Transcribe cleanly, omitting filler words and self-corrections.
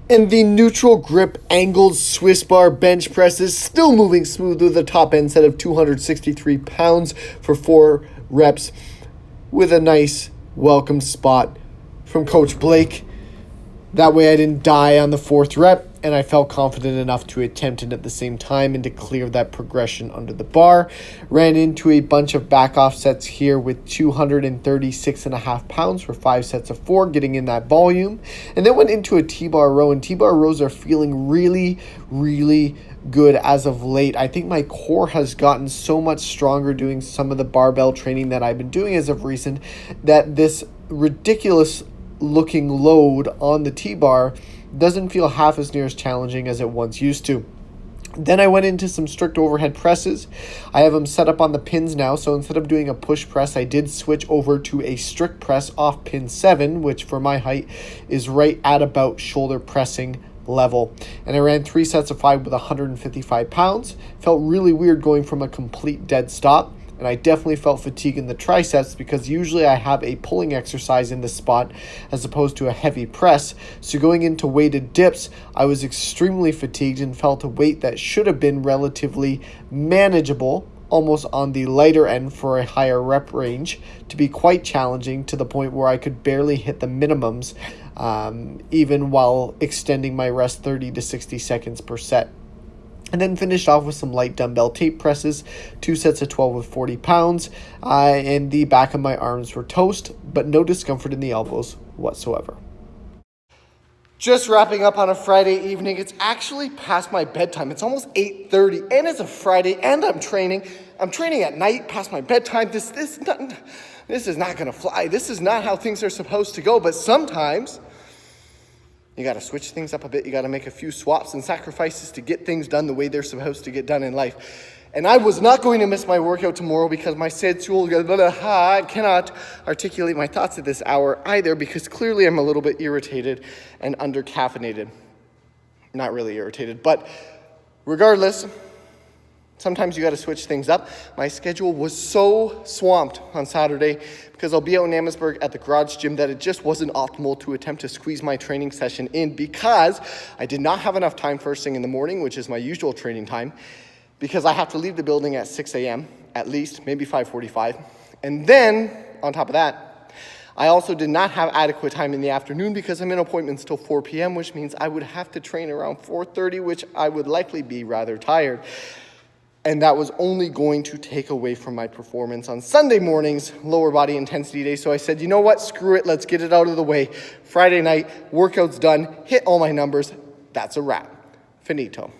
And the neutral grip angled Swiss bar bench press is still moving smooth with a top end set of 263 pounds for 4 reps with a nice welcome spot from Coach Blake. That way I didn't die on the 4th rep, and I felt confident enough to attempt it at the same time and to clear that progression under the bar. Ran into a bunch of back offsets here with 236.5 pounds for 5 sets of 4, getting in that volume. And then went into a T-bar row, and T-bar rows are feeling really, really good as of late. I think my core has gotten so much stronger doing some of the barbell training that I've been doing as of recent that this ridiculous looking load on the T-bar doesn't feel half as near as challenging as it once used to. Then I went into some strict overhead presses. I have them set up on the pins now, so instead of doing a push press, I did switch over to a strict press off pin 7, which for my height is right at about shoulder pressing level. And I ran 3 sets of 5 with 155 pounds. Felt really weird going from a complete dead stop. And I definitely felt fatigue in the triceps because usually I have a pulling exercise in this spot as opposed to a heavy press. So going into weighted dips, I was extremely fatigued and felt a weight that should have been relatively manageable, almost on the lighter end for a higher rep range, to be quite challenging to the point where I could barely hit the minimums, even while extending my rest 30 to 60 seconds per set. And then finished off with some light dumbbell tape presses, 2 sets of 12 with 40 pounds, and the back of my arms were toast, but no discomfort in the elbows whatsoever. Just wrapping up on a Friday evening. It's actually past my bedtime. It's almost 8:30, and it's a Friday, and I'm training. I'm training at night past my bedtime. This is not going to fly. This is not how things are supposed to go, but sometimes you got to switch things up a bit. You got to make a few swaps and sacrifices to get things done the way they're supposed to get done in life. And I was not going to miss my workout tomorrow because my schedule, I cannot articulate my thoughts at this hour either because clearly I'm a little bit irritated and under-caffeinated. Not really irritated, but regardless, sometimes you got to switch things up. My schedule was so swamped on Saturday because I'll be out in Amherstburg at the garage gym that it just wasn't optimal to attempt to squeeze my training session in because I did not have enough time first thing in the morning, which is my usual training time, because I have to leave the building at 6 a.m. at least, maybe 5:45. And then, on top of that, I also did not have adequate time in the afternoon because I'm in appointments till 4 p.m., which means I would have to train around 4:30, which I would likely be rather tired. And that was only going to take away from my performance on Sunday morning's lower body intensity day. So I said, you know what, screw it, let's get it out of the way. Friday night, workout's done, hit all my numbers, that's a wrap. Finito.